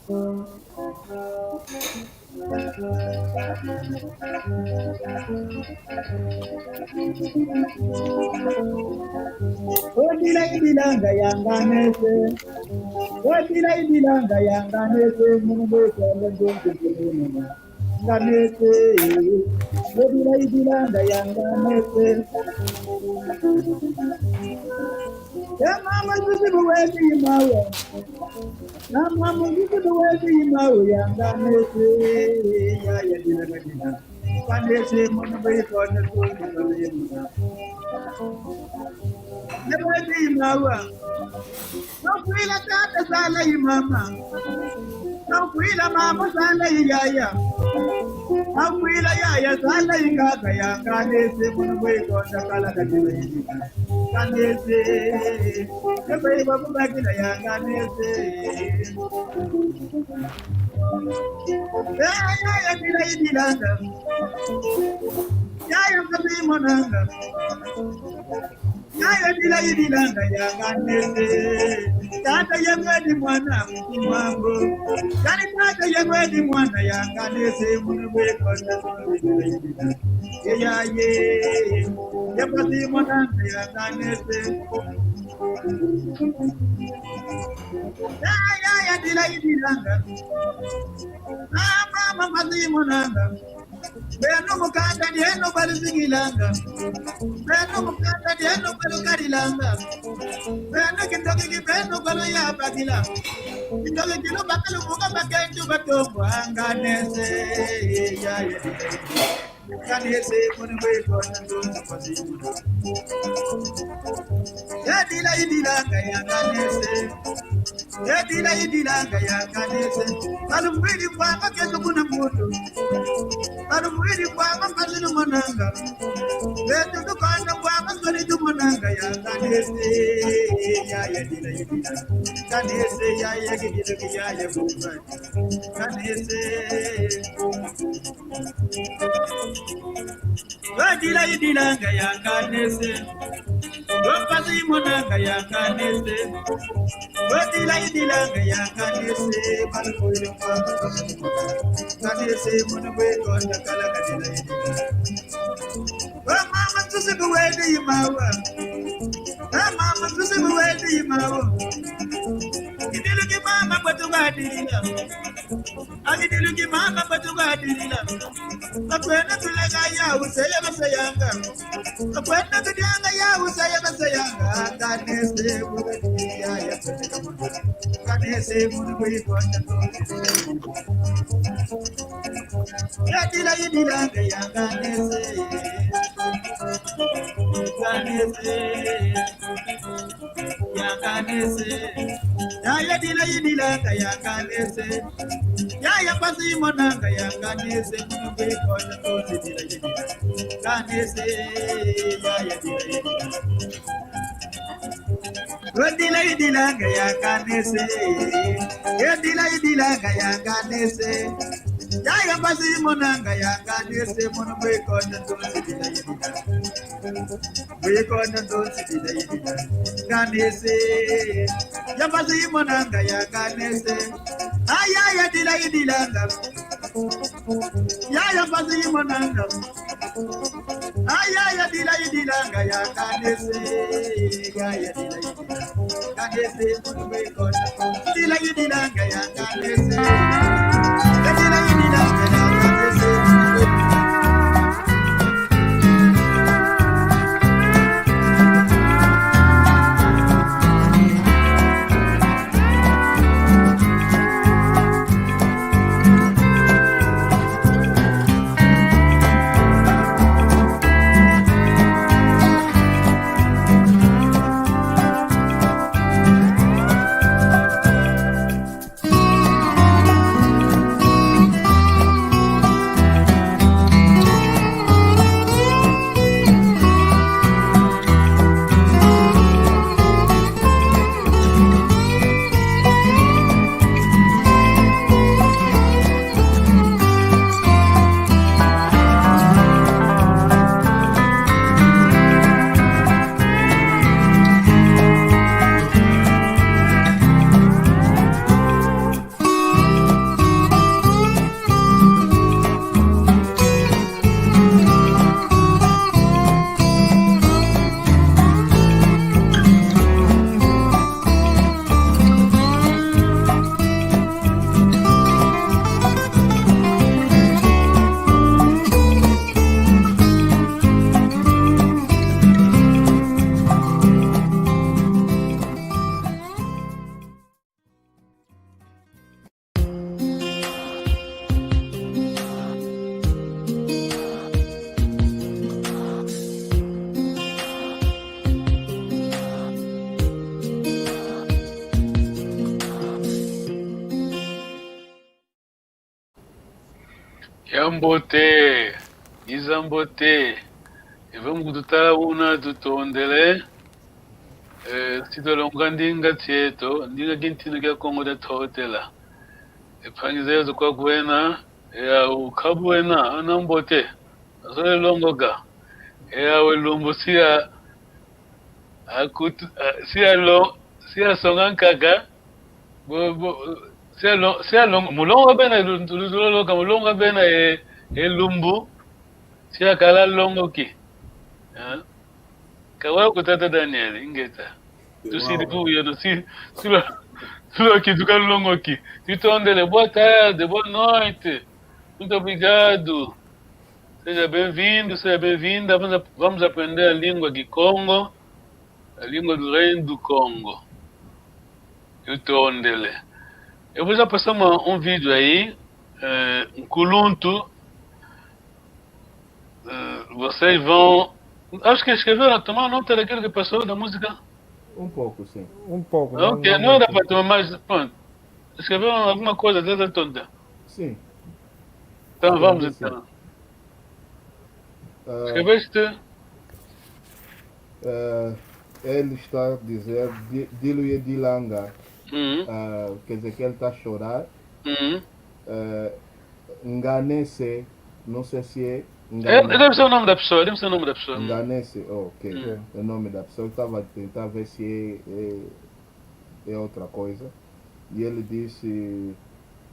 Odila idilanga yanganese, odila idilanga yanganese, mungu kwenda njongo kumuna. Yanganese, odila idilanga yanganese. Ya mama zuzi buwezi imawe, na mama zuzi buwezi imawe yanganese, ya yadilanga dina. Yanganese, mungu kwenda njongo kumuna. Nebuwezi imawe. Nakuila tata sala yi mama, nakuila mama sala yi yaya, nakuila yaya sala yi kaka ya kanese munwe konda kala kadile yi kanese, nebai babu bakila ya kanese, yaya dila yi dilanga, yaya kabi monanga. Yaya dila idilanga yanganese, tata yemedi mwana mwangu, yani tata yemedi mwana yanganese munwe konda dila idilanga, yaye, yepasi mwana yanganese, yaya dila idilanga, mama masi mwananga. Beno mukanda dieno balizingilanga, beno mukanda dieno balukarilanga, beno kitoki kibeno balu ya bagila, kitoki kilo bakalu muka bakenju batombo anganese ya ya. Kanese munwe kona ndo pasimu. Ya idilanga ya kanese. Yedila idilanga ya kanese. Balumwili kwa makezo kuna mutu. Balumwili kwa mapazinu monanga. Betu tukanda kwa maswalitu monanga ya kanese. Ya yedila idilanga. Kanese ya yedila ya yedila. Kanese. Yedila idilanga ya kanese. Wapasi monanga ya kanese. Odila idilanga ya kanese, balkoile kwa kanese munwe konda kala kadila idilanga. Mama tusi buwede imawa, mama tusi buwede imawa. Idiluki mama patuga dilila, idiluki mama patuga dilila. Akwenda tulega ya usaya basayanga, akwenda tudianga ya usaya basayanga. Kanese buwede ya kanese munwe konda yadila idilanga ya kanese kanese ya kanese ya yadila idilanga ya kanese ya pasi monanga ya kanese munwe konda kanese ya yadila Odila idilanga ya kanese, yedila idilanga ya kanese, yaya pasi monanga ya kanese, mono bekonda donsi dila idila, bekonda donsi dila idila, kanese, ya pasi monanga ya kanese, ayaya dila idilanga, yaya pasi monanga. Ayaya dila idilanga ya kanese, ya dila idilanga, kanese munwe kona, dila idilanga ya kanese, dila idilanga ya kanese. Yambote, Izambote, e vamos kututa una tutondele, sito longandinga tieto, ndinga gintino kya Kongo de totela. E pangizezo kwa kwena, ya ukabwena, anambote, azole longoga, ya welumbu siya, akutu, siya songankaka, siya mulonga bena, luloloka mulonga bena lumbu, siya kala longo ki. Kawa kutata Daniel ingeta. Tusiri tu yo silo aqui do longo aqui. Titondele, boa tarde, boa noite. Muito obrigado. Seja bem-vindo, seja bem-vinda. Vamos aprender a língua de Congo, a língua do reino do Congo. Titondele. Eu vou já passar um vídeo aí, um culunto. Vocês vão... Acho que escreveram, tomar nota daquilo que passou da música? Um pouco, sim. Um pouco. Ok, não era para tomar mais... Pronto. Escreveram alguma coisa dessa tonta? Sim. Então vamos então. Escreveste? Ele está a dizer, Diluye Dilanga, quer dizer que ele está a chorar. Nganese, não sei se é... Deve ser o nome da pessoa, Nganese, ok. O nome da pessoa, eu estava a tentar ver se é outra coisa. E ele disse,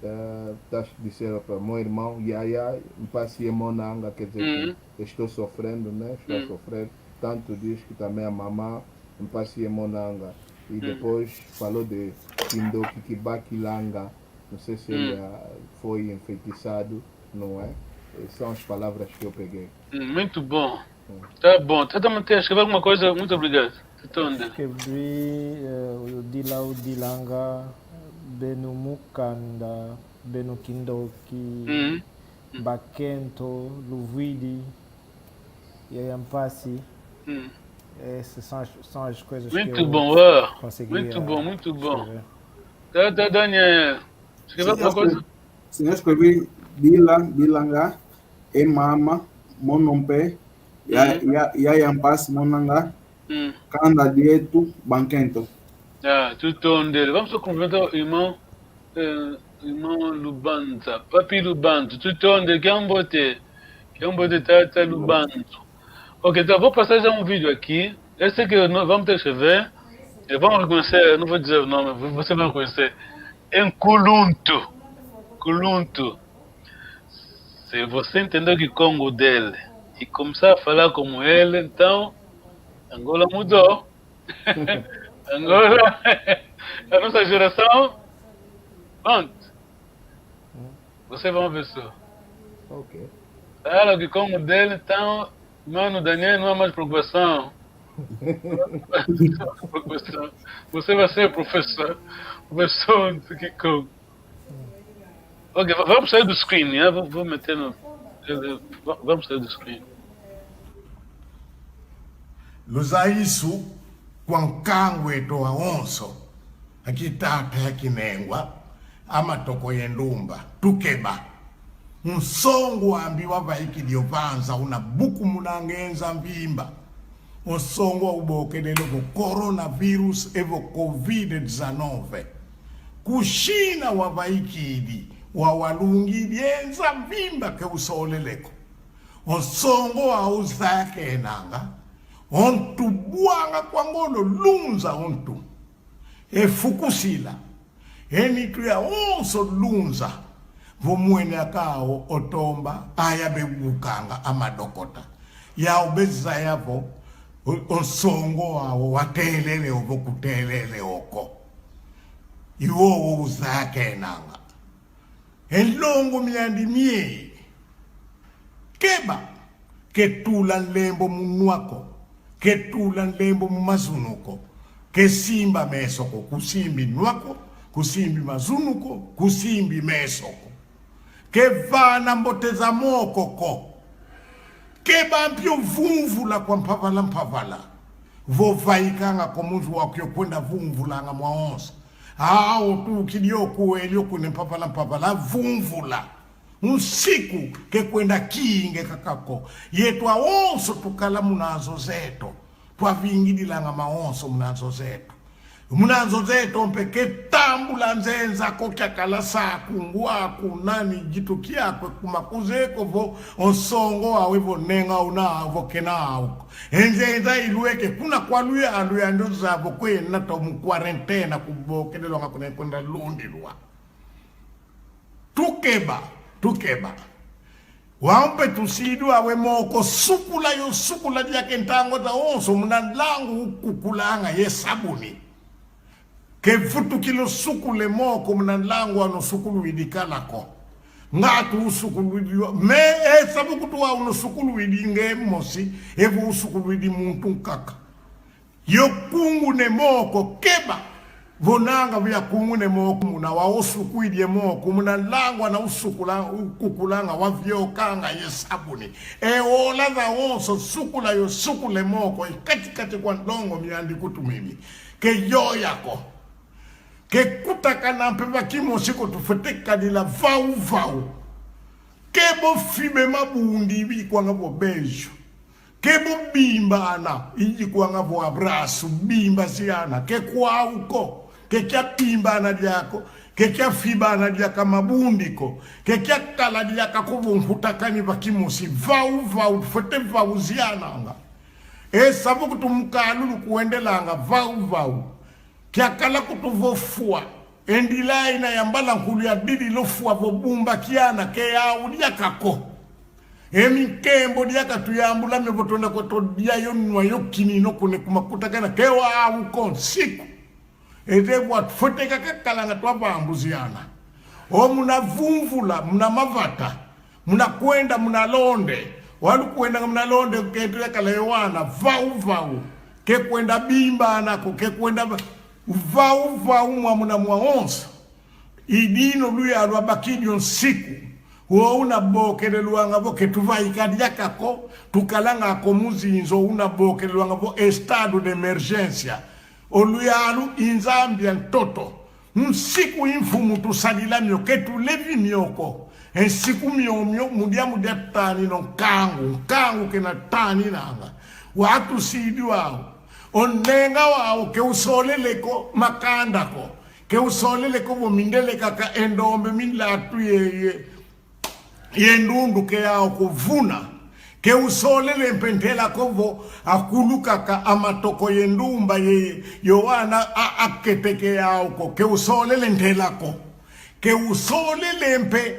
estás a dizer para o meu irmão, Yaya, me passe a monanga, quer dizer que estou sofrendo, né? Estou a sofrer. Tanto diz que também a mamã me passe a monanga. E depois falou de Kindoki Kibakilanga, não sei se ele foi enfeitiçado, não é? São as palavras que eu peguei. Muito bom. Tá bom. Tenta manter, escrever alguma coisa, muito obrigado. Escrevi o Dilau Dilanga, Benumukanda, Benukindoki, Bakento, Luvidi, Yayampasi. Essas são as coisas muito que eu bom, consegui. Muito bom, muito bom. Tá, Daniel. Escreveu alguma coisa? Sim, eu escrevi Dilanga, Mama, Monompe, Yayampasi, Monanga, Kanda Dietu, Bankento. Tudo onde. Vamos só cumprimentar o irmão Lubanza, Papi Lubanzo, tudo onde, que é um bote tá Lubanzo. Ok, então vou passar já um vídeo aqui. Esse que vamos ter que escrever. Vamos reconhecer, não vou dizer o nome, você vai reconhecer. Enculunto. Culunto. Se você entender que Congo dele e começar a falar como ele, então Angola mudou. Angola, a nossa geração, pronto. Você vai ver só. Ok. Fala que Congo dele, então, mano, Daniel não há mais preocupação. Você vai ser professor de Congo. Ok, vamos sair do screen, né? Vou meter no... Vamos sair do screen. Luzaisu, Kwankangwe to Aonso, aqui tá Kinengwa, Amatoko Yendumba, Tukeba. Nsongo ambiwa vaikidi ovanza una buku munangenza mbimba. Nsongo ubokelele ko coronavirus evo COVID-19. Kushina wa vaikidi wa walungi bienza mbimba ke usoleleko. Nsongo auzake nanga. Ontu buanga kwangolo lunza ontu. Fukusila. Enitu ya onso lunza. Vomwene akao otomba ayabe bukanga amadokota. Ya ubeza yavo onsongo awo watelele ovo kutelele oko. Iwo uzake nanga. Elongo miandi mie. Keba. Ketula lembo munuako. Ketula lembo mumazunuko. Kesimba mesoko. Kusimbi nuako. Kusimbi mazunuko. Kusimbi mesoko. Kevana mboteza mokoko. Keba mpyo vumvula kwa mpavala. Vovaikanga komunzu wakyo kwenda vumvula nga mwaonsa. Tu kidioku elioku ne mpavala vumvula. siku ke kwenda kinge kakako yetu aonso tukala munazo zeto twavingidilanga maonso munazo zeto mpeke tambula nzenza ko kyakala saku ngwaku nani jitu kyakwe kumakuzeko vo onsongo awe vo nenga una vo kena auko enzenza ilueke kuna kwaluya aluya ndo zavo kwena to mu quarantena kubokelelo ngakune kwenda lundi lwa tukeba wampe tusidu awe moko sukula yake ntango za onso mnanlangu kukulanga ye sabuni ke futu kilo sukule moko mnanlangu ano sukulu idikalako ngatu usukulu idio me sabu kutuwa uno sukulu idinge mosi evu usukulu idi muntu kaka yokungu ne moko keba vonanga vya kungune moko muna wa usuku idie moko muna langwa na ukukulanga wa vyokanga yesabuni ola za onso sukula yo sukule moko katikati kwa ndongo miandi kutumimi ke yo yako ke kutaka na mpeva kimo siko tufeteka nila vau kebo fibe mabundi ibi kwa ngabo bejo kebo bimba ana iji kwa ngabo abrasu bimba siana ke kwa uko kekia pimbana diako kekia fibana diaka mabundiko kekia kala diaka kuvumfutakani vakimosi vau fote vau ziananga sabu kutumkalulu kuendelanga vau kia kala kutuvofua endila ina yambala nkulu ya didi lofua vobumba kiana ke au diakako kembo diaka tuyambula mevotonda kotodia yonwa yokini no kune kumakutakana ke wa au konsiku etewa foteka kakalanga twapambuziana muna vumvula muna mavata muna kwenda muna londe walu kwenda muna londe ketwe kala yowana vau ke kwenda bimba nako ke kwenda vau mwa muna mwaonsa idino luya alwa bakidion siku una bokele luanga bo ketuvai kadiakako tukalanga komuzinzo una bokele luanga bo estado de emergência oluyalu inzambia ntoto nsiku infumu tusalila myo ketu levi myoko ensiku myomyo mudia tani no kangu kena tani nanga watu sidi wao onenga wao ke usoleleko makandako ke usoleleko bomindele kaka endombe milatu ye ndundu ke yao kuvuna ke usolele mpentela kovo akulukaka amatoko yendumba ye yowana aketeke yauko ke usolele ntelako ke usolele mpe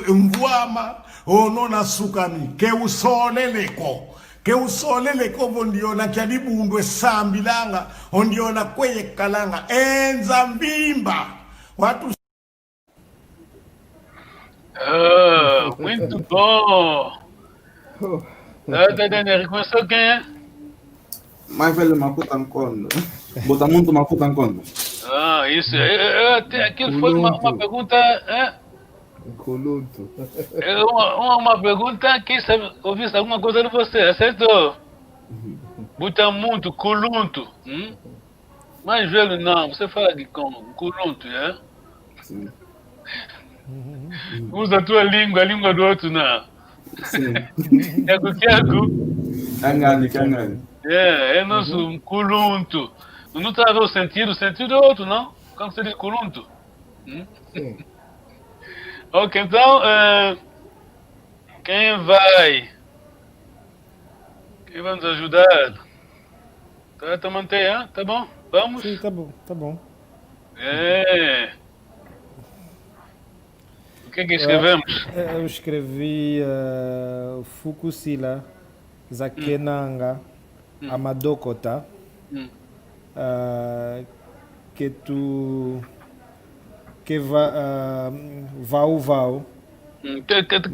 mvuama onona sukami ke usolele kovo ndiona kyadibundwe sambilanga ondiona kweye kalanga enza mbimba watu. Muito bom! Daniel, começou quem é? Mais velho Makuta Nkondo. Bota muito Makuta Nkondo. Isso. Aquilo foi uma pergunta. Colunto. Uma pergunta que sabe, ouvi alguma coisa de você, acertou? Bota muito, colunto. Mais velho não, você fala de como? Colunto, é? Sim. Usa a tua língua, a língua do outro não. Sim. Cangane. É nosso culunto. Não está a ver o sentido é outro, não? Como se diz culunto? Sim. Ok, então, quem vai nos ajudar? Tá manter, hein? Tá bom? Vamos? Sim, tá bom. O que escrevemos? Eu escrevi Fukusila, Zakenanga, Amadokota, que Vau.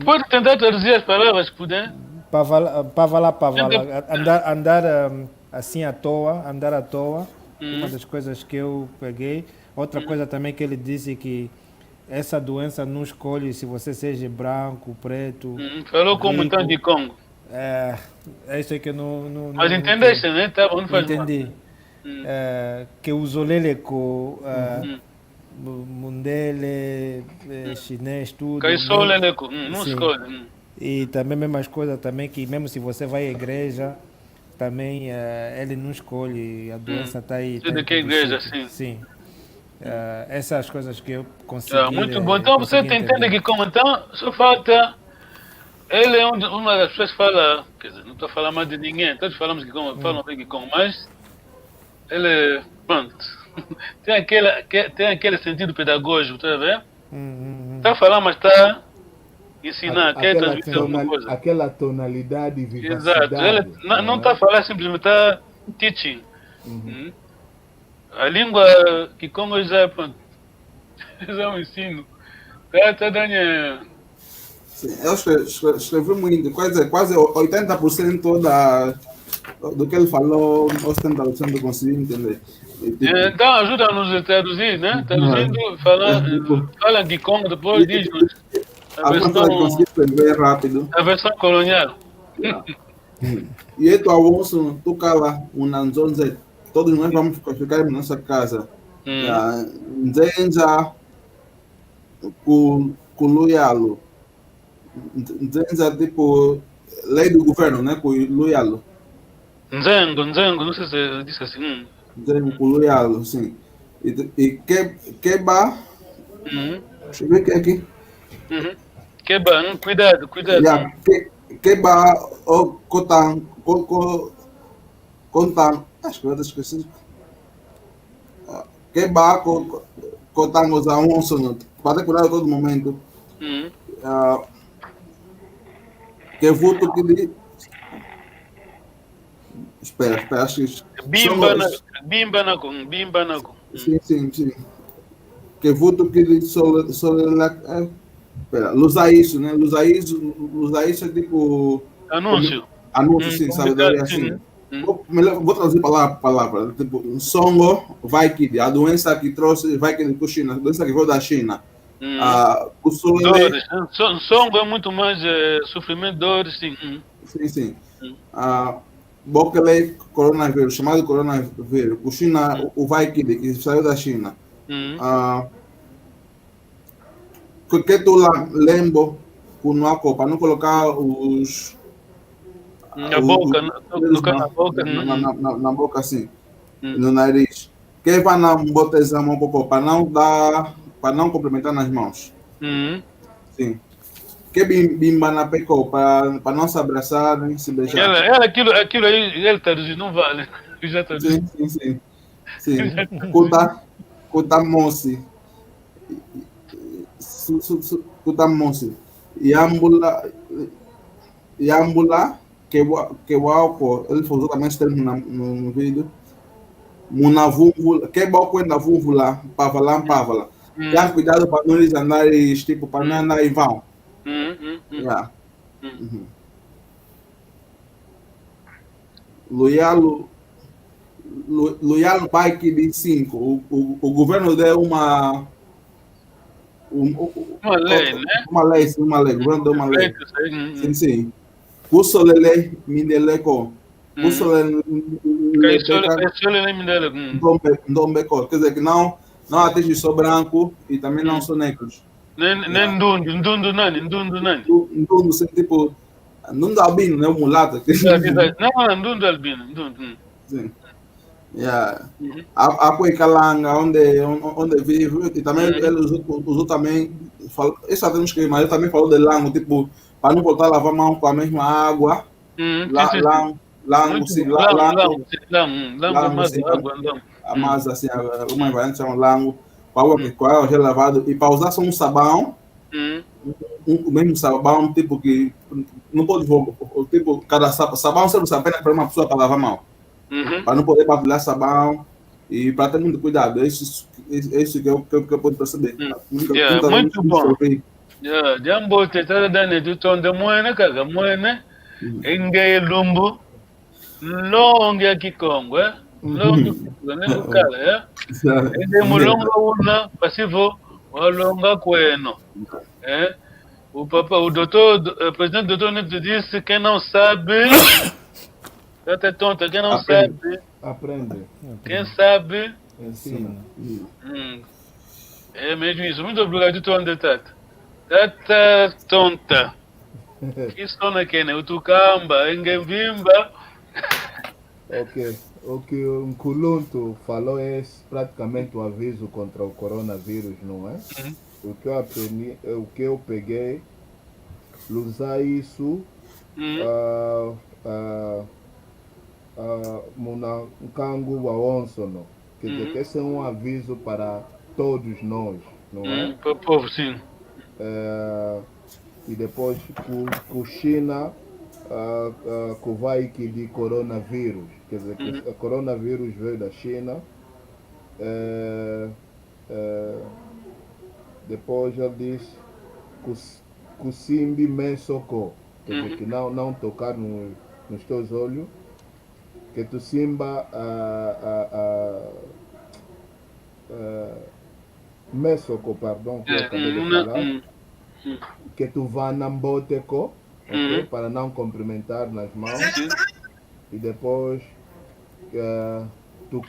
Pode tentar traduzir as palavras, se puder? Pavala. Andar assim à toa, andar à toa. Uma das coisas que eu peguei. Outra coisa também que ele disse que essa doença não escolhe se você seja branco, preto. Falou como tanto de Congo. É isso aí que eu não. Mas entendeste, né? Tá bom, não faz entendi. mal. Que o Zoleleco Mundele, chinês, tudo. Cai só ele não Sim. escolhe. E também mesmas coisas também que mesmo se você vai à igreja, também ele não escolhe, a doença está aí. Sei tá de em que todo igreja, sítio. sim. Sim. Essas coisas que eu consegui. Muito bom. Então você consegui entende entender. que como então só falta. Ele é uma das pessoas que fala, quer dizer, não estou a falar mais de ninguém, todos falamos que como, falam bem que como, mas ele, pronto, tem aquele sentido pedagógico, tá vendo? Está a falar, mas está a ensinar, quer transmitir alguma coisa. Aquela tonalidade e Exato, vivacidade. ele não está a falar simplesmente, está teaching. A língua que como já, pronto, já é um ensino, está dando... Sim, eu escrevi muito, quase 80% do que ele falou, 80% eu consegui entender. E, tipo, Então ajuda-nos a traduzir, né? Traduzindo, fala de como depois diz-nos algumas coisas que consegui escrever rápido. a versão colonial. E aí, tu almoço, tu cala, unanzonze, todos nós vamos ficar em nossa casa. Nzenza, Kuluyalo. Nzenza, tipo, lei do governo, né? Kuluyalo. Nzengo, não sei se disse assim. Nzengo, Kuluyalo, sim. E Keba. Deixa eu ver o que é aqui. Keba, cuidado. Yeah, Keba, Kotan, acho que eu esqueci. Keba, Kotan, os almoços, para cuidar a todo momento. Que voto que de. Espera, acho que. Bimba na com. Sim. Que voto que de espera, Lusaíso, né? Lusaíso é tipo. Anúncio, sim, sabedoria assim. Vou traduzir palavra. Tipo, Songo, vai que a doença que trouxe, vai que da China, a doença que veio da China. O dores. Songo é muito mais sofrimento, dores, sim. Sim. Bokele coronavírus, chamado coronavírus. O China, o Vikid, que saiu da China. Que tu lembro para não colocar os. Na boca, na boca. Na boca, assim. No nariz. Que vai na botezar um pouco para não complementar nas mãos. Sim. Que bimba na pecou para não se abraçar nem se beijar. Aquilo aí, ele traduzir, não vale. Eu já traduzi. Sim. Kuta mosi. Kuta mosi. Yambula, que o ele falou também esse termo no vídeo. Munavúmbula, que é quando na vúmbula, pavala. Já cuidado para não eles andarem, tipo, para não andar em vão. Loyalo Bike de 5. O governo deu uma lei, né? Uma lei. O governo deu uma lei. Sim. Kusolele Mindeleko. Kusolele Ndombeko. Quer dizer que não atinge só branco e também não só negros. Nem Ndundu nani. Ndundo, tipo, Ndundo albino, né? O mulato. Não, Ndundu albino. Sim. A Calanga, onde vive, e também ele usou também, isso até não escrevi, mas ele também falou de lango, tipo, para não voltar a lavar a mão com a mesma água. Lango, mas assim, uma variante chama lango, com água já lavado, e para usar só um sabão, o mesmo sabão, tipo que não pode, tipo, cada sabão serve apenas para uma pessoa para lavar a mão. Para não poder babulhar sabão e para ter muito cuidado. É isso que eu posso perceber. Muito bom. Jambo tetara dane tu tonde moene kaga moene engay lumbu longa kikongo longa ne kala ende mulonga una pasivo walonga kweno o presidente doutor Neto disse quem não sabe é tonto, quem não sabe aprende. Quem sabe ensina. É mesmo isso. Muito obrigado, Tutonde Tata. Tata tonta. Isso não é que nem o Tucamba, Engevimba. O que o Nkuluntu falou é praticamente o aviso contra o coronavírus, não é? O que eu aprendi, o que eu peguei, usar isso muna nkangu wa onsono. Quer dizer, que esse é um aviso para todos nós, não é? Para o povo, sim. E depois com China, com vai que de coronavírus. Quer dizer, que o coronavírus veio da China. Depois ele diz que o Simbi Mensoko. Quer dizer, que não tocar nos teus olhos. Que tu Simba Mensoko, perdão, que eu acabei de falar. Que tu vá na Mboteko, okay, para não cumprimentar nas mãos. E depois tu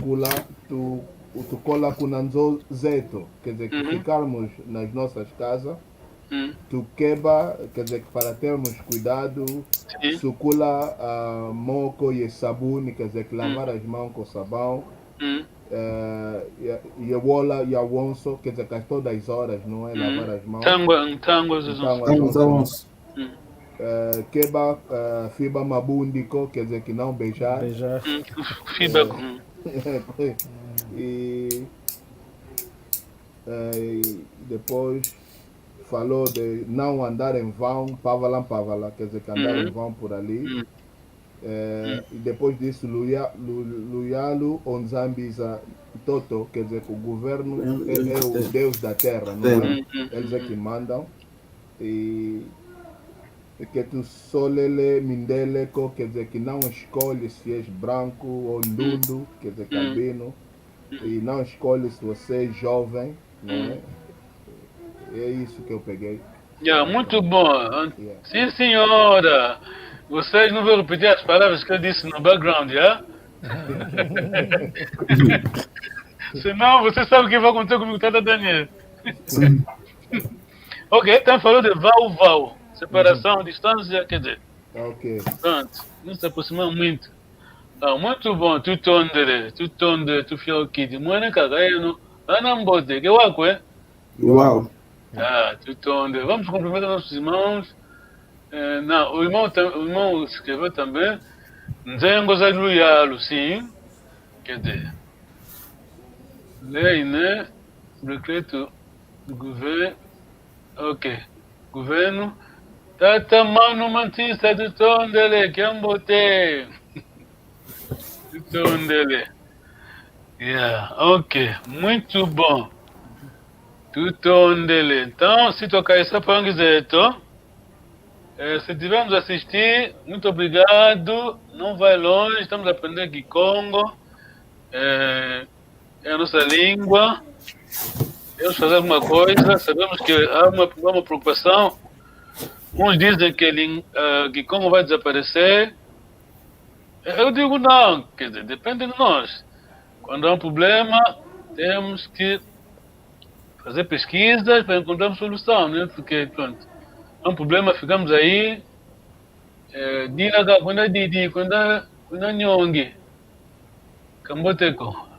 cola com Nanzo Zeto, quer dizer, que ficarmos nas nossas casas, tu quebra, quer dizer, que para termos cuidado, sucula moco e sabão, quer dizer, que lavar as mãos com sabão, e a bola e a onço, quer dizer, que todas as horas, não é? Lavar as mãos. Vamos. Quebra fibra mabundico, quer dizer, que não beijar. Fibra. E depois falou de não andar em vão, pavala, quer dizer, que andar em vão por ali. E depois disso, Luyalo Onzambiza Toto, quer dizer, que o governo é o Deus da terra, não é? Eles é que mandam. E que tu solele mindeleco, quer dizer, que não escolhe se és branco ou lundo, quer dizer, cabino. E não escolhe se você é jovem, não é? É isso que eu peguei. Muito bom. Sim, senhora. Vocês não vão repetir as palavras que eu disse no background, já? Senão, você sabe o que vai acontecer comigo, tá, Daniel? Sim. Ok, então falou de val. Separação, distância, quer dizer. Ok. Pronto, não se aproximar muito. Muito bom, tu fiel kid. Mwana kagayano, anambote, que wako, é? Uau. Tu tonde. Vamos cumprimentar nossos irmãos. Não, o irmão escreveu também. Nzengo za Luyalo, sim. Quer dizer, lei, né? Decreto do governo. Ok. Governo. Tata mano mantista do tondele, que ambote. Do tondele. Ok. Muito bom. Do tondele. Então, se tocar essa panguizeto. Se tivermos assistir, muito obrigado. Não vai longe, estamos aprendendo aqui Congo. É a nossa língua. Vamos fazer alguma coisa. Sabemos que há uma preocupação. Uns dizem que Congo vai desaparecer. Eu digo não, quer dizer, depende de nós. Quando há um problema, temos que fazer pesquisas para encontrar solução, né? Porque, pronto. É um problema, ficamos aí. Quando é Nyongue, Camboteco.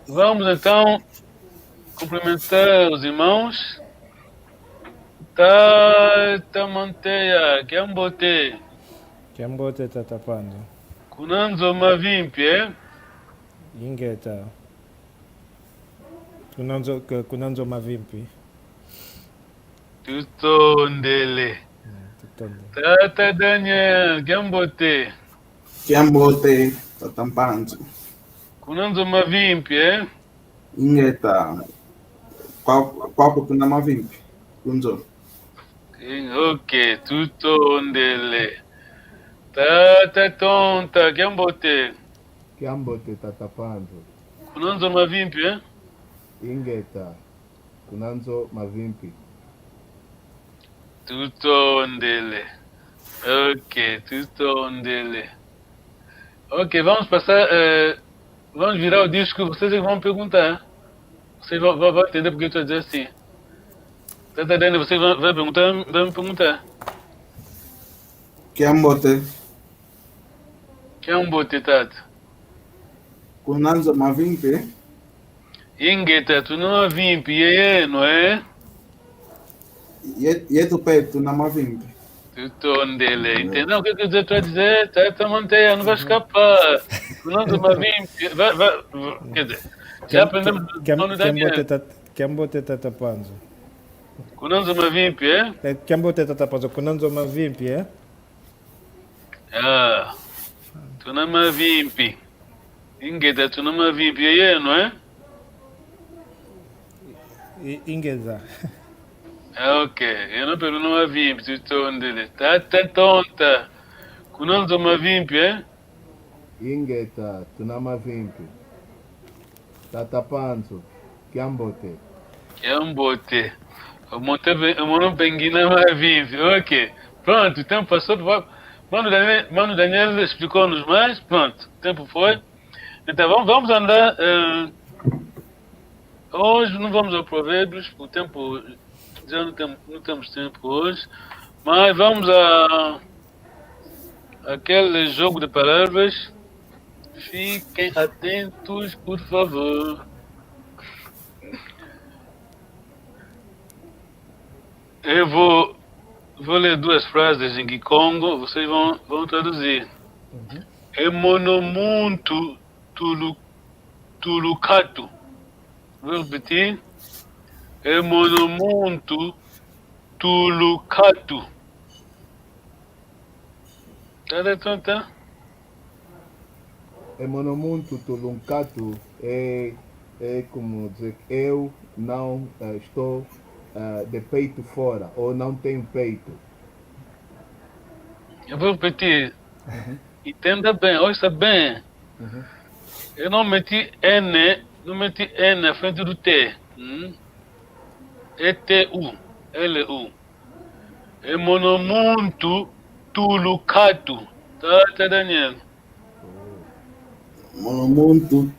Vamos então cumprimentar os irmãos. Manteia, Cambote. Cambote tá tapando. Kunanzo Mavimpi, Ingeta. Kunanzo Mavimpi. Tutondele. Tata Daniel, Gambote. Kiambote, Tatampanzo. Kunanzo Mavimpi, Ingeta. Qual kuna mavimpi? Kunzo. Ok, tutondele. Tata tonta, Gambote. Kiambote tatapando. Kunanzo Mavimpi, Ingeta. Kunanzo Mavimpi. Tutondele. Ok, tutondele. Ok, vamos passar. Vamos virar o disco, vocês é que vão perguntar. Você vai entender porque eu estou a dizer assim. Tá entendendo? Você vai me perguntar. Que é mote. Que é um bote, Tato? Kunanza mavimpe. Ingeta, tu não é vimpi, não é? E tu peito na mavimpe. Tu tom dele, entendeu o que eu estou a dizer? Tá manteia, não vai escapar. Tu não é uma vimpi. Quer dizer, já aprendemos do Mano Daniel. Quem bote Tata Panzo? Kunanza uma vimpi, é? Quem bote Tata Panzo? Kunanzo uma vimpi, é? Ah, tu não é uma vimpi. Ingeta, tu não é uma vimpi, não é? Ingeza. Ok, eu não pergunto uma vimpi, tu tom dele. Tá tonta. Kunanza uma vimpi, é? Ingeta, tunama vimpi. Tata Panzo, Kiambote. Que é um bote. O Mano Penguina uma vimpi, ok. Pronto, o tempo passou. Mano Daniel explicou-nos mais, pronto, o tempo foi. Então vamos andar. Hoje não vamos ao Provérbios, o tempo já não temos tempo hoje, mas vamos a aquele jogo de palavras. Fiquem atentos, por favor. Eu vou ler duas frases em Kikongo, vocês vão traduzir. Emonomuntu tulukato. Vou repetir. Emonomuntu tulukato. Tá? É monomuntu tuluncato é como dizer que eu não estou de peito fora ou não tenho peito. Eu vou repetir. Entenda bem, ouça bem. Eu não meti N à frente do T. É T-U, L-U. É monomuntu tulucato. Tá, Daniel? Monomuntu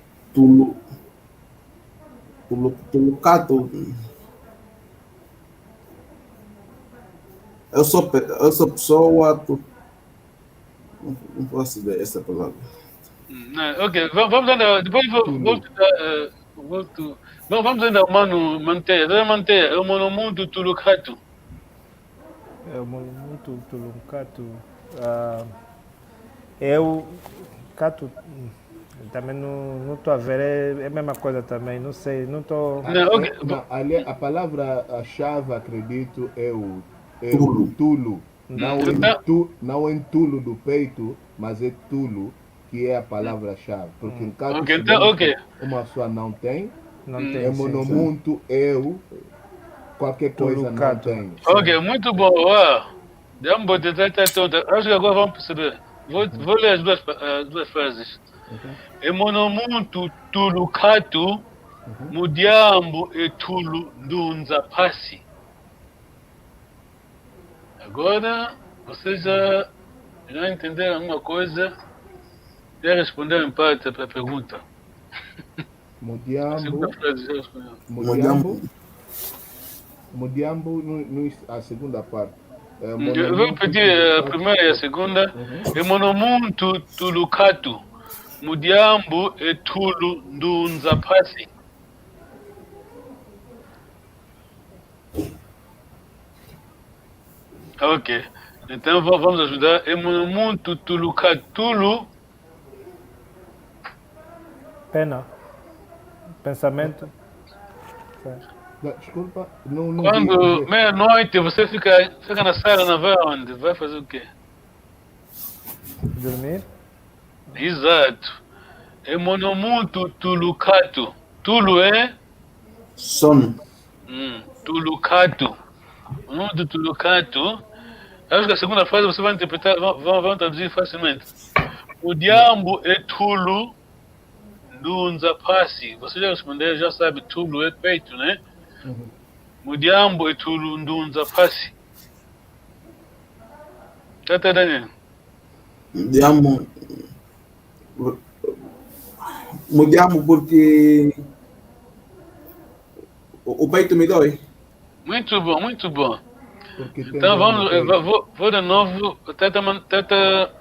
tulucato. Eu sou pessoa. Não faço ideia essa palavra. Não, ok, vamos andar. Depois volto. Vamos andar o Mano Manteia. É o monomuntu tulucato. É muito Tuluncato. Eu. Cato. Também não estou a ver, é a mesma coisa também, não sei, não estou. Ali, a palavra-chave, acredito, é o tulo. Não em tulo do peito, mas é tulo, que é a palavra-chave. Porque em caso uma pessoa não tem é monomuntu, eu, qualquer coisa não tem. Ok, muito bom. Dá um bote, acho que agora vamos perceber. Vou ler as duas frases. Emonomuntu tulucato, mudiambo e tulu dunza pasi. Agora, vocês já entenderam alguma coisa? Já responderam em parte a pergunta. Mudiambo, a segunda parte. Eu vou repetir a primeira e a segunda. Emonomuntu tulucato, mudiambo e tulu dunza pasi. Ok. Então vamos ajudar. Emonomuntu tulucato, tulu. Pena. Pensamento. Desculpa, não. Quando meia-noite você fica na sala, não vai onde? Vai fazer o quê? Dormir? Exato. Emonomuntu tulucato. Tulu é? Sono. Tulucato. O nome do tulucato. Acho que a segunda frase você vai interpretar, vão traduzir facilmente. O diabo é tulu dunza pasi. Você já respondeu, já sabe, tulu é peito, né? Mudiambo e tulu dunza pasi. Tá, Daniel? Mudiambo porque O peito me dói. Muito bom, muito bom. Porque tem Então dor no vamos, peito. vou de novo. Teta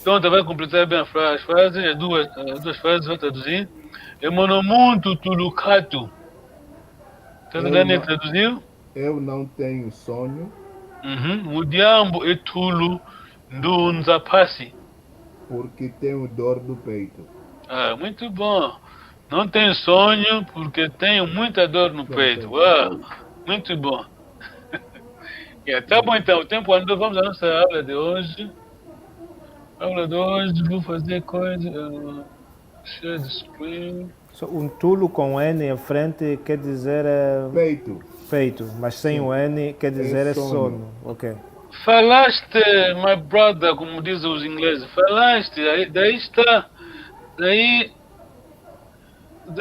Tonta vai completar bem as frases, as duas frases, vou traduzir. É monomundo tulucato. Tá dando traduziu? Eu não tenho sonho. Mudiambo e tulo ndunzapasi. Porque tenho dor do peito. Ah, muito bom. Não tenho sonho porque tenho muita dor no peito. Muito bom. Tá bom então, o tempo andou, vamos à nossa aula de hoje. Vou fazer coisa. Share the screen. Um tulo com N em frente quer dizer Peito. peito, mas sem o N quer dizer sono. Ok. Falaste, my brother, como dizem os ingleses. Falaste, daí está. Daí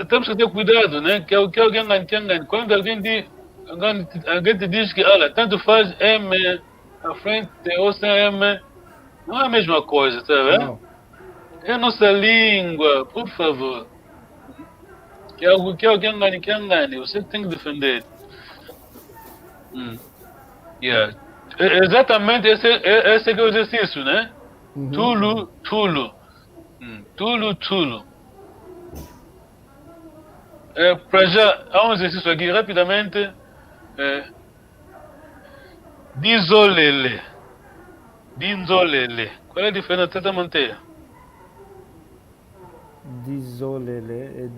temos que ter cuidado, né? Que alguém engane. Quando alguém te diz que, olha, tanto faz M à frente ou sem M, não é a mesma coisa, tá vendo? Não. É a nossa língua, por favor. Que alguém engane, você tem que defender. Yeah. Exatamente, esse é o exercício, né? Tulo. Tulo. Para já, há um exercício aqui, rapidamente. Dinzolele. Qual é a diferença? Tenta manter. Dinzolele.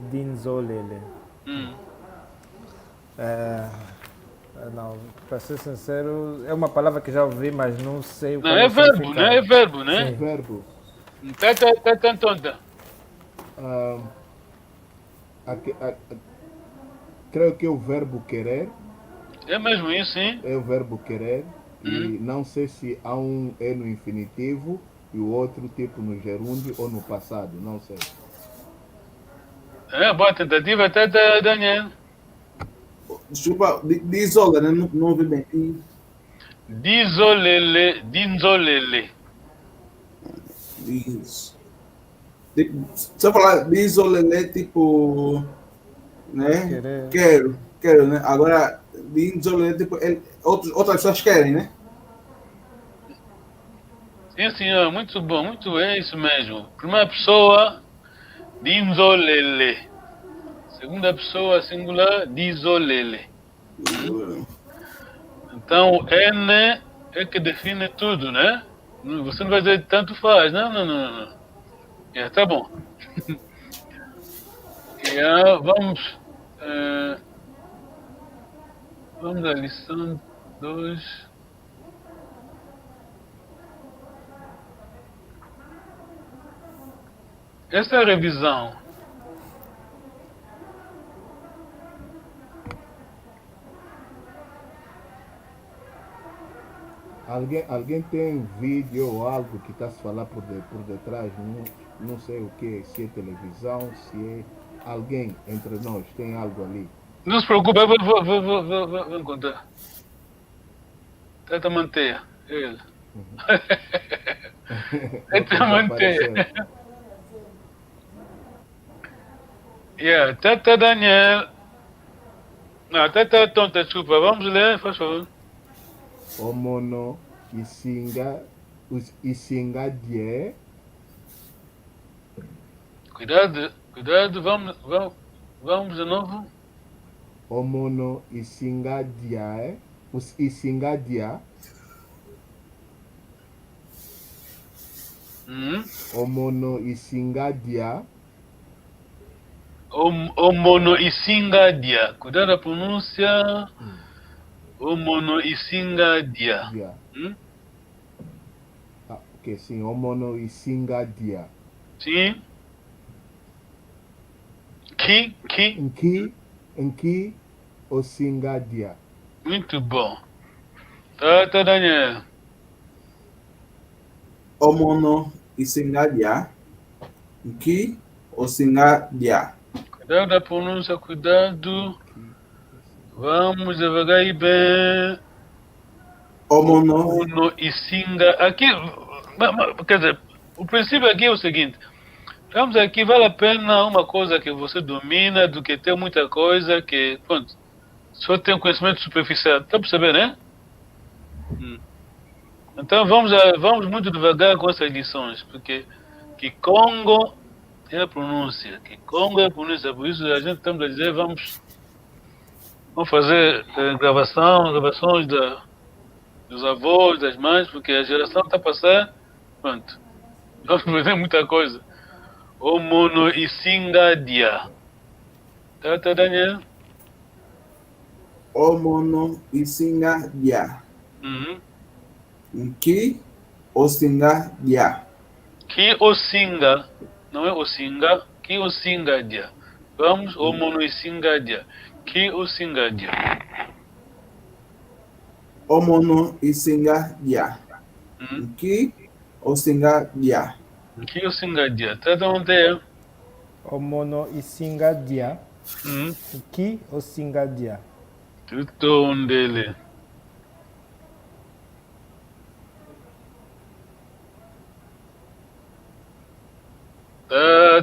Não, para ser sincero, é uma palavra que já ouvi, mas não sei o que é verbo, né? É verbo, né? Sim. Verbo. Tá tonta. Creio que é o verbo querer. É mesmo isso, sim. É o verbo querer. E não sei se há um é no infinitivo e o outro tipo no gerúndio ou no passado, não sei. Boa tentativa, até Daniel. Desculpa, dizola, né? Não ouvi bem. Dinzolele. Se eu falar disolele, tipo, né? Querer. Quero, né? Agora, disolele, tipo, outras pessoas querem, né? Sim, senhor, muito bom, é isso mesmo. Primeira pessoa, dinzolele. Segunda pessoa, singular, dizolele. Então, N é que define tudo, né? Você não vai dizer tanto faz, não. Tá bom. Vamos à lição 2. Essa é a revisão. Alguém tem vídeo ou algo que está a se falar por detrás? Não sei o que, se é televisão, se é alguém entre nós, tem algo ali. Não se preocupe, eu vou encontrar. Tenta manter ele. Tenta manter. Teta Daniel. Não, Teta Tonta, desculpa. Vamos ler, faz favor. Omono isinga die. Cuidado, vamos de novo. Omono isinga dia. Isinga dia. Omono isinga dia. Omono isinga dia. Cuidado a pronúncia. Omono isinga dia. Ok, sim. Omono isinga dia. Sim. Nki osinga dia. Muito bom. Tá, Daniel. Omono isinga dia. Nki osinga dia. Cuidado da pronúncia, cuidado. Vamos devagar e bem. Omono isinga. Aqui, quer dizer, o princípio aqui é o seguinte. Vamos aqui, vale a pena uma coisa que você domina do que ter muita coisa que, pronto, só tem um conhecimento superficial. Está a perceber, né? Então vamos muito devagar com essas lições, porque Kikongo é a pronúncia, Kikongo é a pronúncia, por isso a gente estamos a dizer, vamos fazer gravações dos avós, das mães, porque a geração está a passar, pronto, vamos fazer muita coisa. O mono e singadia. Tá, Daniel? O mono e singa dia. Que o singa dia. Que o singa, não é o singa, que o singadia. Vamos, o mono e singadia. Que o singadia. O mono e singa dia. Que o singa dia. Que o singadia. Tá, Daniel? O mono e singadia. Que o singadia. Tudo um dele.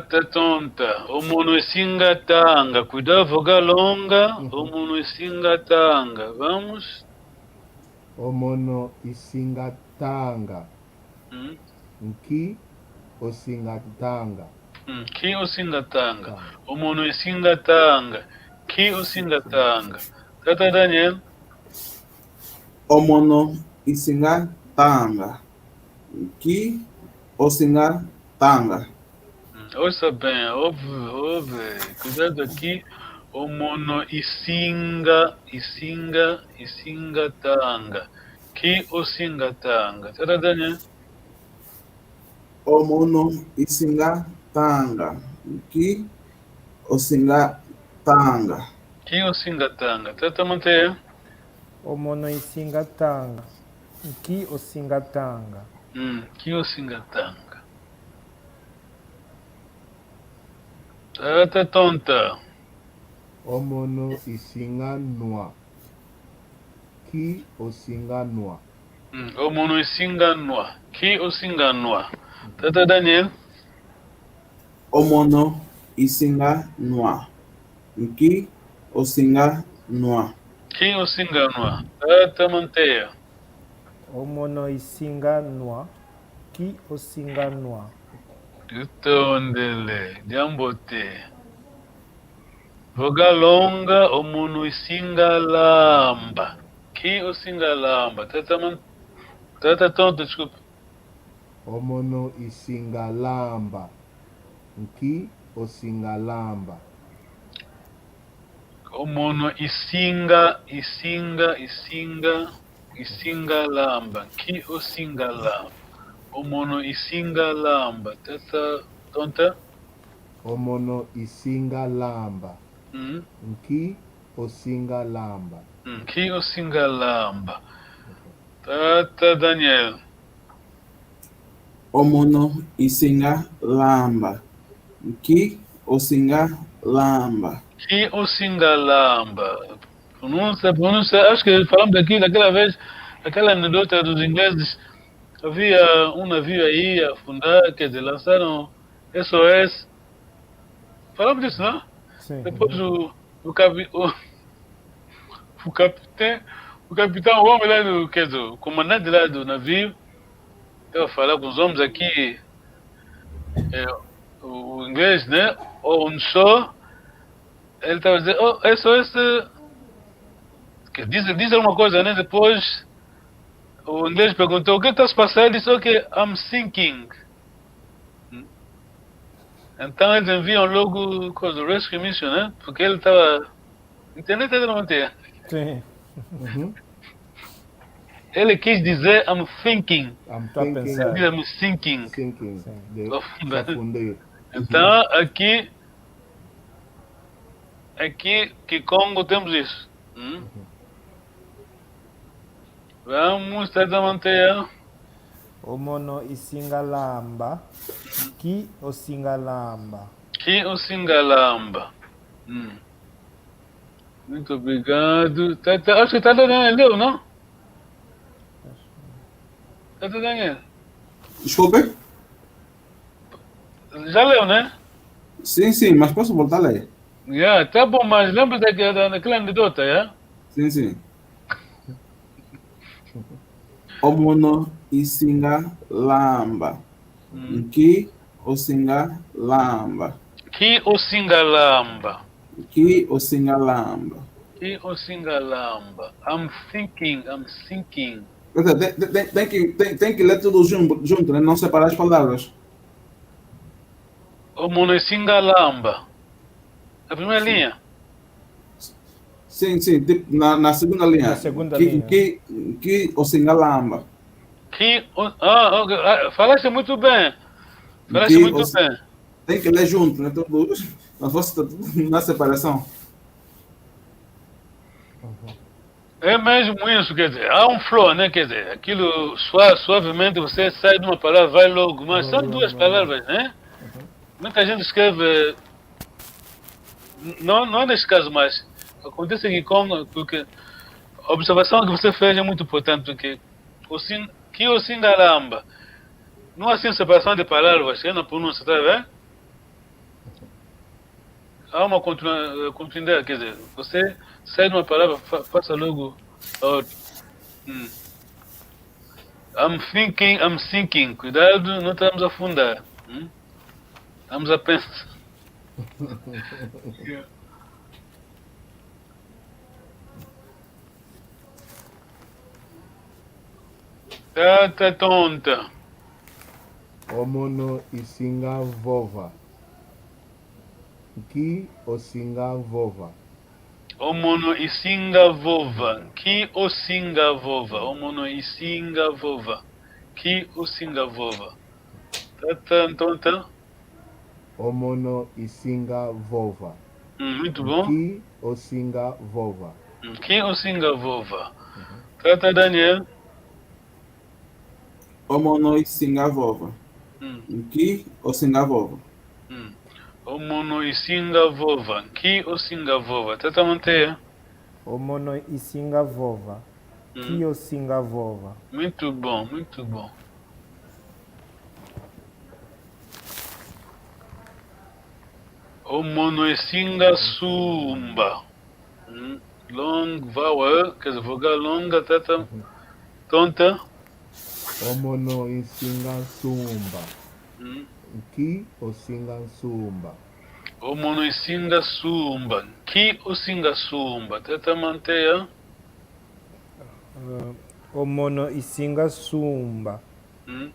Tá tonta. O mono e singatanga. Cuidado, vogal longa. O mono e singatanga. Vamos. O mono e singatanga. Que o singatanga. Que o singatanga. O mono e singatanga. Que o singatanga. Tá, Daniel? O mono e singa tanga. Que o singa tanga. Ouça bem, ouve. Cuidado aqui. O mono e singa tanga. Que o singatanga. Tá, Daniel? O mono e singa tanga. Que o singa tanga. Que o singatanga. Tá, manter. O mono e singatanga. Que o singatanga. Que o singatanga. Tá tonta. O mono e singanua. Que o singanua. O mono e singanua. Que o singanua. Tá, Daniel? O mono e singa noa. Que o singa noa. Que o singanua. Tá, manter. O mono e singanua. Que o singanua. Tutondele, jambote. Vogal longa, o mono e singalamba. Que o singalamba. Tá tonto, desculpa. O mono e singalamba. Que o singalamba. O mono e singalamba. Que o singalamba. O mono e singalamba. Tá tonta? O mono e singalamba. Que o singalamba. Que o singalamba. Tá, Daniel. O mono e singa lamba. Que o singa lamba. Que o singalamba. Pronúncia. Acho que falamos daqui daquela vez, aquela anedota dos ingleses. Havia um navio aí a afundar, quer dizer, lançaram SOS. Falamos disso, não? Sim. Depois o capitão, o homem lá quer dizer, o comandante lá do navio, estava a falar com os homens aqui, o inglês, né? On shore, ele estava a dizer, SOS, diz alguma coisa, né? Depois o inglês perguntou, o que está se passando? Ele disse, ok, I'm sinking. Então eles enviam logo o Rescue Mission, né? Porque ele estava... Internet ainda não manter. Sim. Ele quis dizer, I'm thinking. I'm Tá thinking. pensando. Ele I'm sinking. Thinking. De Afundar. Então, aqui, Kikongo, temos isso. Vamos tentar manter. O mono e singalamba. Que o singalamba. Que o singalamba. Muito obrigado. Acho que está Daniel, não? Está Daniel. Desculpe? Já leu, né? Sim, mas posso voltar a ler? Yeah, tá bom, mas lembra daquela anedota, yeah? Sim. Omono isinga lamba. Ki osinga lamba. Que o Singalamba. Ki osinga lamba. Que o Singalamba. I'm thinking. Quer dizer, tem que ler tudo junto, né? Não separar as palavras. O mono Singalamba. A primeira linha. Sim, tipo, na segunda linha. Na segunda linha. Que osinga lamba. Falaste muito bem. Tem que ler junto, né? Tudo, não fosse tudo na separação. É mesmo isso, quer dizer, há um flow, né? Quer dizer, aquilo suavemente você sai de uma palavra, vai logo, mas são duas palavras, né? Muita gente escreve, não é nesse caso, mas acontece que porque a observação que você fez é muito importante, porque que o Singalamba, não há assim separação de palavras, é na pronúncia, tá vendo? Há uma continuidade, quer dizer, você sai de uma palavra, faça logo a outra. I'm thinking. Cuidado, não estamos a afundar. Estamos a pensar. Yeah. Tá tonta. Omono isinga vova. Ki osinga vova. Omono isinga vova. Ki osinga vova. Omono isinga vova. Ki osinga vova. Tá tonta. Omono isinga vova. Muito bom. Ki osinga vova. Ki osinga vova. Tá, Daniel. Omono isinga vova. Ki osinga vova. Omono isinga vova. Ki osinga vova. Tata manteia. Omono isinga vova. Ki osinga vova. Muito bom. Omono isinga sumba. Long vowel, quer dizer, vogal longa, tata tonta. Omono isinga sumba. Ki osinga sumba. Omono isinga sumba. Ki osinga sumba. Tata manteia. Omono isinga sumba.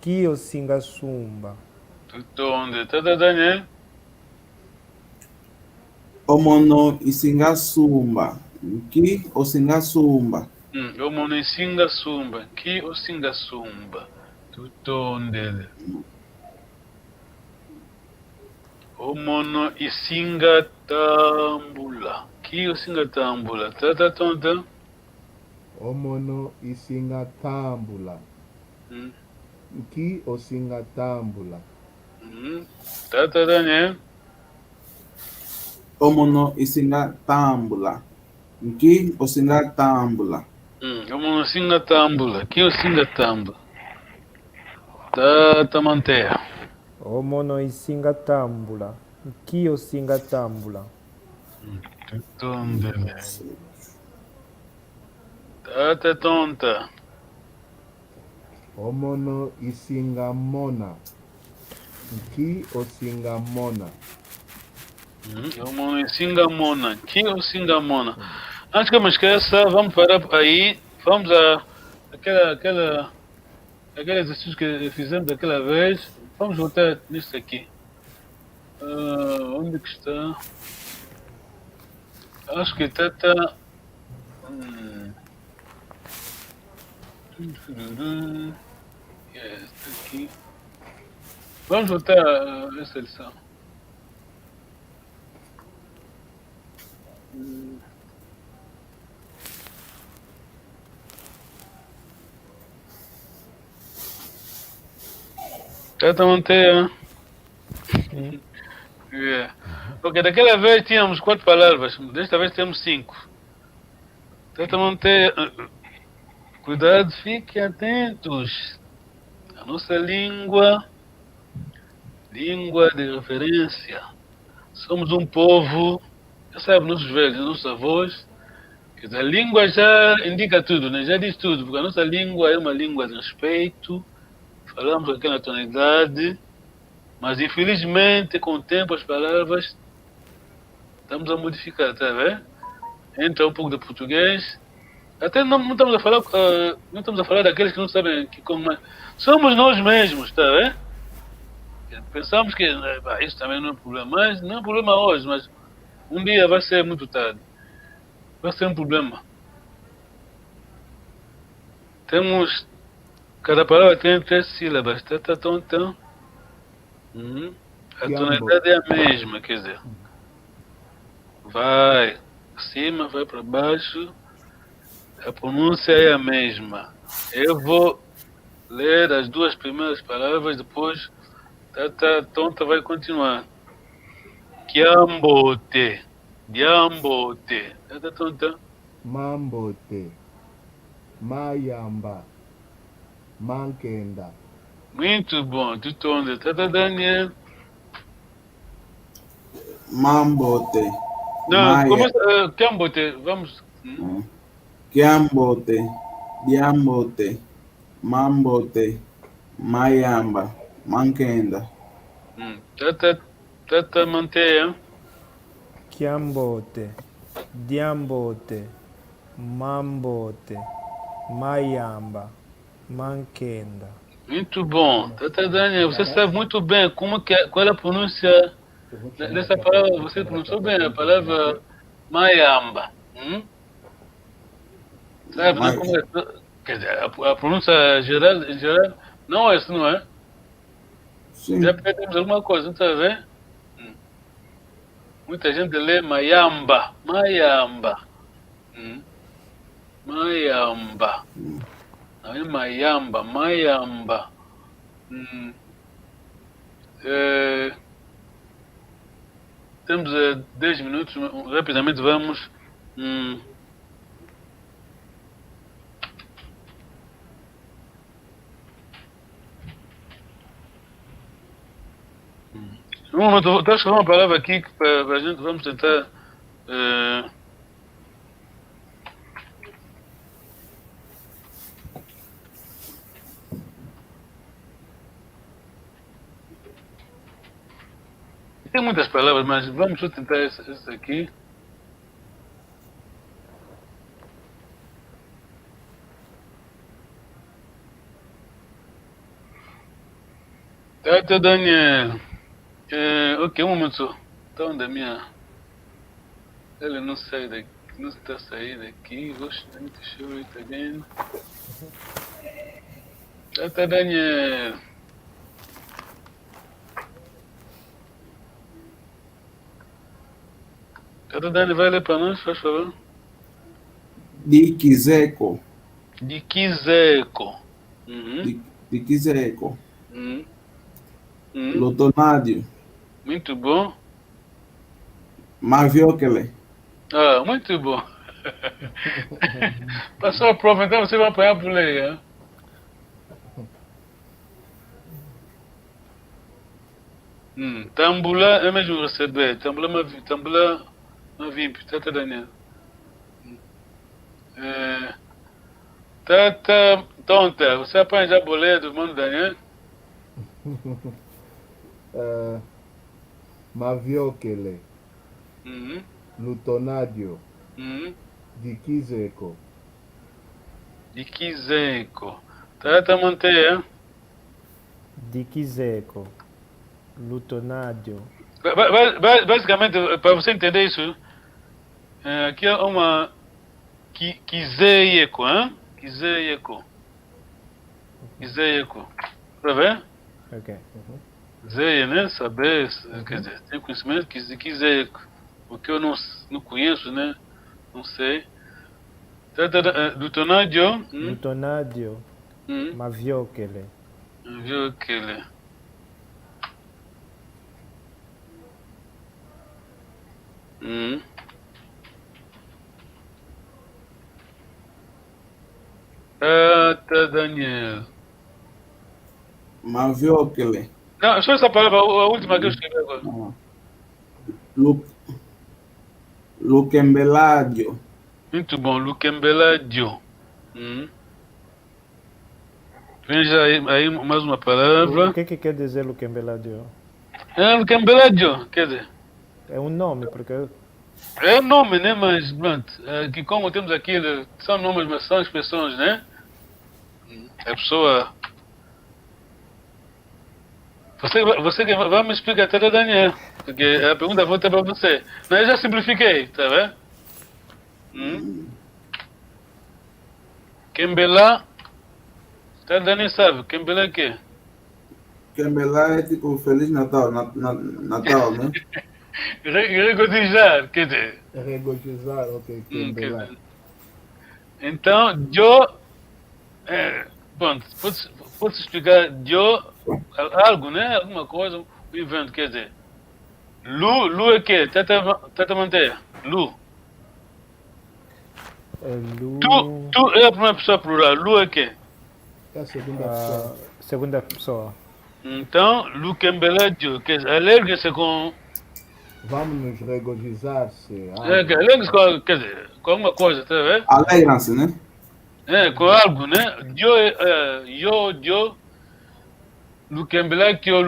Ki osinga sumba. Tutonde. Tata Daniel. Omono isinga sumba. Ki osinga sumba. Omono isinga sumba. Ki osinga sumba. Tutonde. Omono isinga tambula. Ki osinga tambula. Tata tonta. Omono isinga tambula. Ki osinga tambula. Tata Daniel. Omono isinga tambula. Ki osinga tambula. Omono isinga tambula. Ki osinga tambula. Tata manteia. Omono isinga tambula. Ki osinga tambula. Tutonde. Tata tonta. Omono isinga mona. Ki osinga mona. Omono isinga mona. Ki osinga mona. Antes que eu me esqueça, vamos parar aí. Vamos a aquele exercício que fizemos daquela vez. Vamos voltar nisso aqui. Onde que está? Acho que está. Esta aqui. Vamos voltar a essa lição. Tenta manter. Yeah. Porque daquela vez tínhamos 4 palavras, desta vez temos 5. Tenta manter. Cuidado, fiquem atentos. A nossa língua Língua de referência. Somos um povo, já sabe, nossos velhos, nossos avós. Quer dizer, a língua já indica tudo, né? Já diz tudo, porque a nossa língua é uma língua de respeito, falamos aquela tonalidade, mas infelizmente com o tempo as palavras estamos a modificar, tá vendo? Entra um pouco de português. Até não estamos a falar, não estamos a falar daqueles que não sabem que como somos nós mesmos, tá vendo? Pensamos que isso também não é um problema, mas não é um problema hoje, mas um dia vai ser muito tarde. Vai ser um problema. Temos. Cada palavra tem 3 sílabas. A tonalidade é a mesma, quer dizer. Vai para cima, vai para baixo. A pronúncia é a mesma. Eu vou ler as 2 primeiras palavras, depois tonta vai continuar. Kiambote. Diambote. Tonta. Mambote. Mayamba. Mankenda. Muito bom. Tutonde. Daniel. Mambote. Não, começa. Kiambote. Vamos. Kiambote. Diambote. Mambote. Mayamba. Mankenda. Tata manteia. Kiambote, Diambote, Mambote, Mayamba, Mankenda. Muito bom. Tata Daniel, você sabe muito bem qual é a pronúncia dessa palavra. Você pronunciou bem a palavra Mayamba. Sabe, né? Quer dizer, a pronúncia geral não é isso, não é? Sim. Já perdemos alguma coisa, não está vendo? Muita gente lê Mayamba. Mayamba. Mayamba. Não é Mayamba, Mayamba. Temos 10 minutos, rapidamente vamos. Estou a escrever uma palavra aqui que para a gente vamos tentar. Tem muitas palavras, mas vamos só tentar essa aqui. Tá, Daniel. Ok, um momento só. Tá onde a minha. Ele não sai daqui. Não está saindo daqui. Gosto de show it again. Tá, Daniel. Tá, Daniel, vai ler para nós, faz favor. Diquiseco. Diquiseco. Diquiseco. Lotonádio. Muito bom. Maviokele. Ah, muito bom. Passou a prova, então você vai apanhar por lei, hein? Tambula é mesmo receber. Tambula Mavimp. Tata Daniel. Tata Tonta, você apanha já boleia do mano Daniel? Maviokele. Lutonádio. Diquiseco. Diquiseco. Tata Manteia. Diquiseco, Lutonádio. Basicamente, para você entender isso, aqui é uma Kizeieco, hein? Kizeieco. Para ver? Ok. Zeia, né? Saber, quer dizer, tem conhecimento, Kizeieco. Porque eu não conheço, né? Não sei. Lutonádio. Lutonádio, Maviokele. Maviokele. Tata Daniel. Maviokele. Não, só essa palavra, a última que eu escrevi agora. Lu, Luquembeladio. Muito bom, Luquembeladio. Veja aí mais uma palavra. O que quer dizer Luquembeladio? Luquembeladio, quer dizer, É um nome, porque é nome, né? Mas, pronto, que como temos aqui, são nomes, mas são expressões, né? A pessoa... Você que vai me explicar até, Daniel, porque a pergunta volta para você. Não, eu já simplifiquei, tá vendo? Kembela, tá, Daniel sabe, Kembela é o quê? Luquembela é tipo Feliz Natal, Natal, né? Regozijar, quer dizer... Regozijar, ok, Kembela. Então, eu... Bom, pode explicar algo, né? Alguma coisa, um evento, quer dizer. Lu é que? Tenta manter. Lu. é Lu... Tu é a primeira pessoa plural. Lu é que? É a segunda pessoa. Segunda pessoa. Então, Lu Kembeledio, quer dizer, alegre-se com... Vamos nos regozijar-se. Alegre-se com, quer dizer, com alguma coisa, tá vendo? Alegram-se, né? Com algo, né? Dio, Luquembeledio,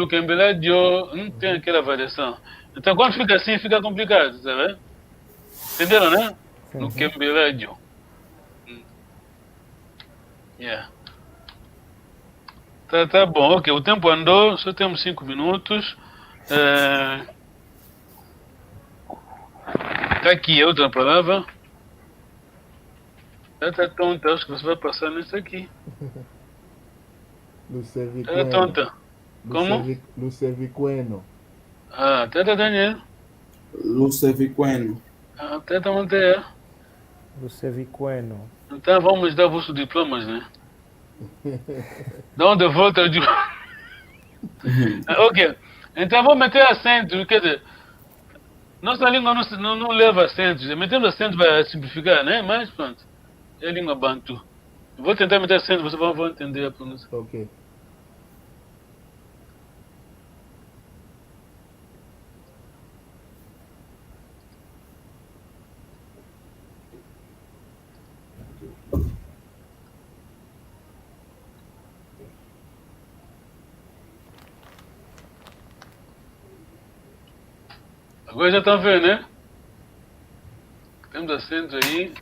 não tem aquela variação. Então, quando fica assim, fica complicado, tá vendo? Entenderam, né? Luquembeledio. Yeah. Tá bom, ok. O tempo andou, só temos 5 minutos. Tá aqui outra palavra. Tá tonta, acho que você vai passar nisso aqui. Tá tonta. Como? Luceviqueno. Tenta Daniel. Luceviqueno. Tenta manter. Luceviqueno. Então vamos dar vossos diplomas, né? Dá onde volta o diploma. Ok. Então vou meter acento, quer dizer, nossa língua não leva acentos. Metendo acento vai simplificar, né? Mas pronto. É a língua bantu. Vou tentar meter acento, vocês vão entender a pronúncia. Ok. Agora já estão vendo, né? Temos acento aí.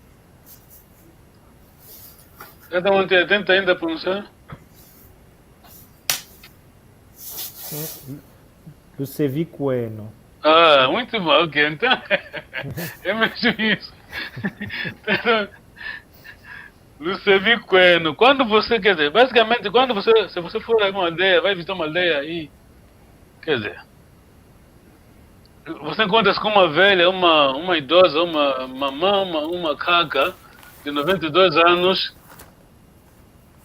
Tenta manter, tenta ainda pronunciar. Luceviqueno. Muito bom, ok. Então, é mesmo isso. Luceviqueno. Quando você, quer dizer, basicamente, se você for a alguma aldeia, vai visitar uma aldeia aí, quer dizer, você encontra-se com uma velha, uma idosa, uma mamã, uma caca de 92 anos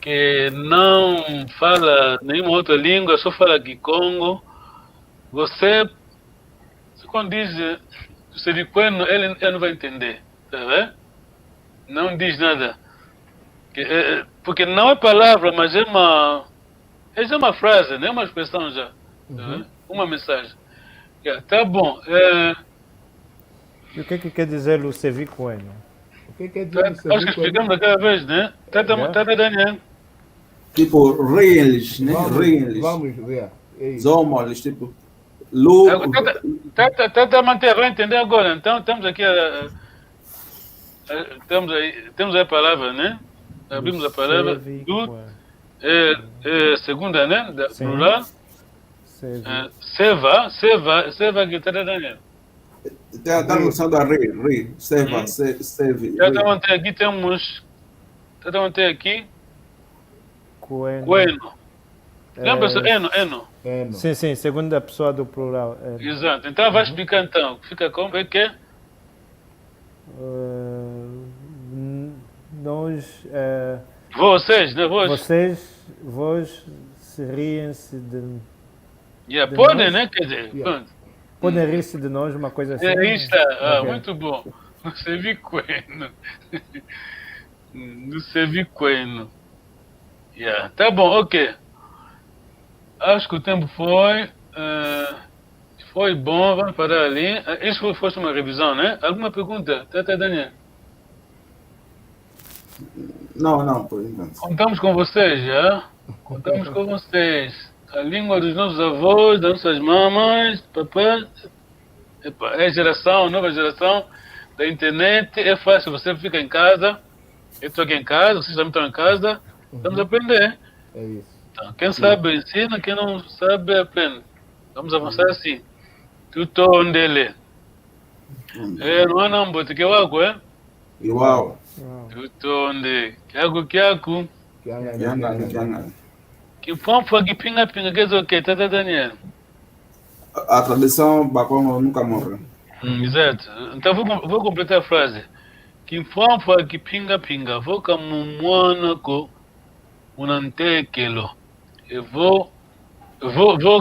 que não fala nenhuma outra língua, só fala Kikongo. Você quando diz Luceviqueno, ele não vai entender, tá vendo? Não diz nada. Porque não é palavra, mas é uma frase, né? Uma expressão já. Tá, uma mensagem. Tá bom. E o que quer dizer Luceviqueno? O que quer dizer Acho que explicamos daquela vez, né? Tá, Daniel. Tipo, reles, né? Reles. Vamos ver. Zomos, tipo. Lu. Tenta manter, vai entender agora. Então, temos aqui temos aí a palavra, né? Abrimos a palavra. Segunda, né? Da plural. Seva que está Daniel. Tem a tradução da re. Seva, seve. Tenta manter aqui, temos. Tenta manter aqui. Coeno. Lembra-se? Eno. Sim, segunda pessoa do plural. Exato. Então vai explicar então. Fica como? É que? Nós... Vocês, né? Vós se riem-se de... Podem, né? Quer dizer, podem rir-se de nós, uma coisa assim. Okay. Muito bom. Luceviqueno. Luceviqueno. Tá bom, ok. acho que o tempo foi. Foi bom, vamos parar ali. Isso foi uma revisão, né? Alguma pergunta? Tata Daniel? Não, por enquanto. Contamos com vocês, já? Contamos com vocês. A língua dos nossos avós, das nossas mamães, papás. É geração, nova geração da internet. É fácil, você fica em casa. Eu estou aqui em casa, vocês também estão em casa. Vamos aprender. É isso. Então, quem sabe ensina, quem não sabe aprende. Vamos avançar assim. Tudo dele. Não há não, bote que água, é? Igual. Tudo onde? Kiaku. Kianga. Que pompa que pinga, quer dizer o quê? Tata Daniel? A tradição Bakongo nunca morre. Exato. Então vou completar a frase. Que pompa que pinga, vou como monaco, unantekelo. Eu vou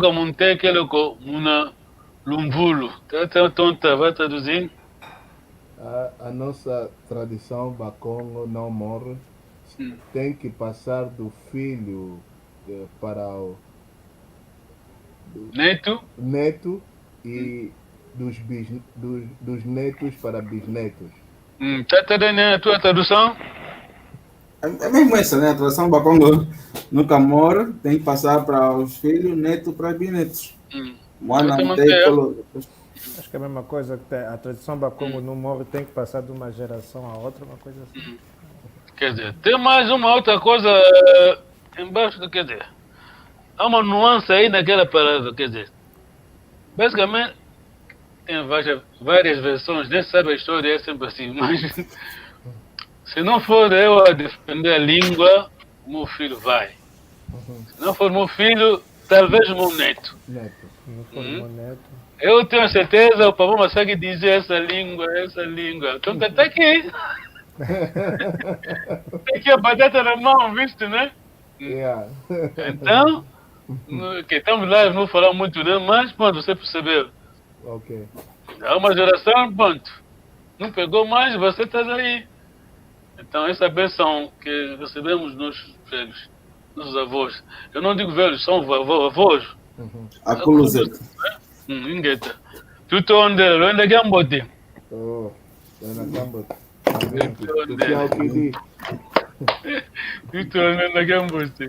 como um tekelo com uma lumvulo. Tá tonta, vai traduzir? A nossa tradição Bakongo não morre. Tem que passar do filho para o neto e dos netos para bisnetos. Tá dando a tua tradução? É mesmo essa, né? A tradição Bakongo nunca morre. Tem que passar para os filhos, netos para bisnetos. Acho que é a mesma coisa, que a tradição Bakongo não morre, tem que passar de uma geração a outra, uma coisa assim. Quer dizer, tem mais uma outra coisa embaixo do quer dizer. Há uma nuance aí naquela palavra, quer dizer. Basicamente, tem várias versões, nem sabe a história, é sempre assim. Mas, se não for eu a defender a língua, o meu filho vai. Se não for meu filho, talvez o meu neto. Não for meu neto. Eu tenho certeza, o Pavão consegue dizer essa língua. Então tá aqui. Tem aqui a batata na mão, visto, né? Yeah. Então, estamos lá, não vou falar muito, né? Mas, pronto, você percebeu. Ok. Há uma geração, ponto. Não pegou mais, você está aí. Então, essa benção que recebemos nos velhos, nossos avós. Eu não digo velhos, são avós. A Kuluzeta. Ingeta. Tudo onde é Gambote. Oh, é na Gambote. Tudo é o que diz. Tudo onde é Gambote.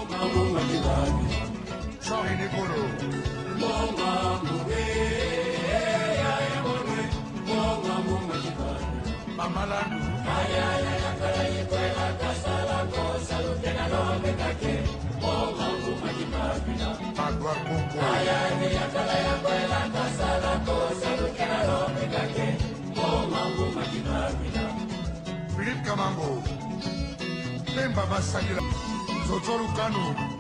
Mama Sorry, Nicolo. Mamalandu. Agua Congo. Philippe Kamango. Lemba Basagila. Zotoru Kanu.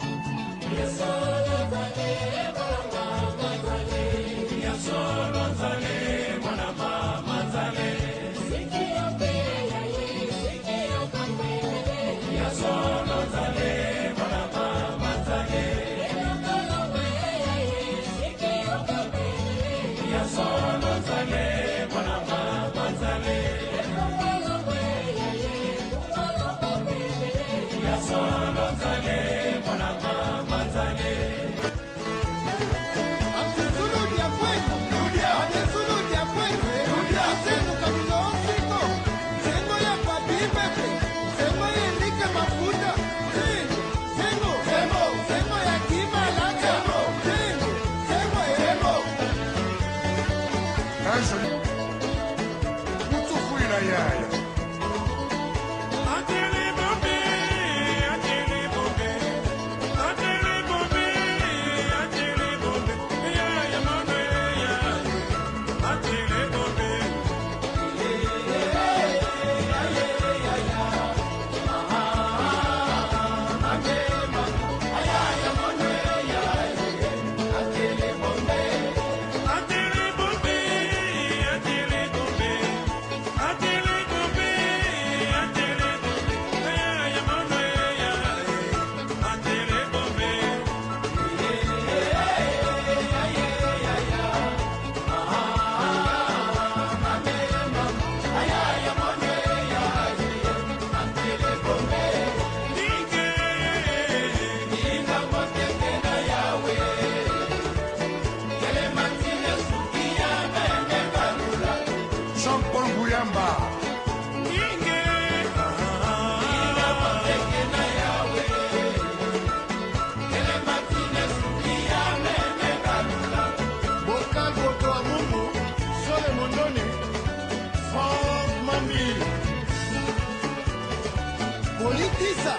Politiza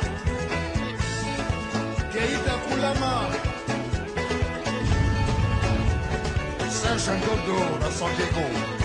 Keita Kulama Serge Ngondo, na San Diego.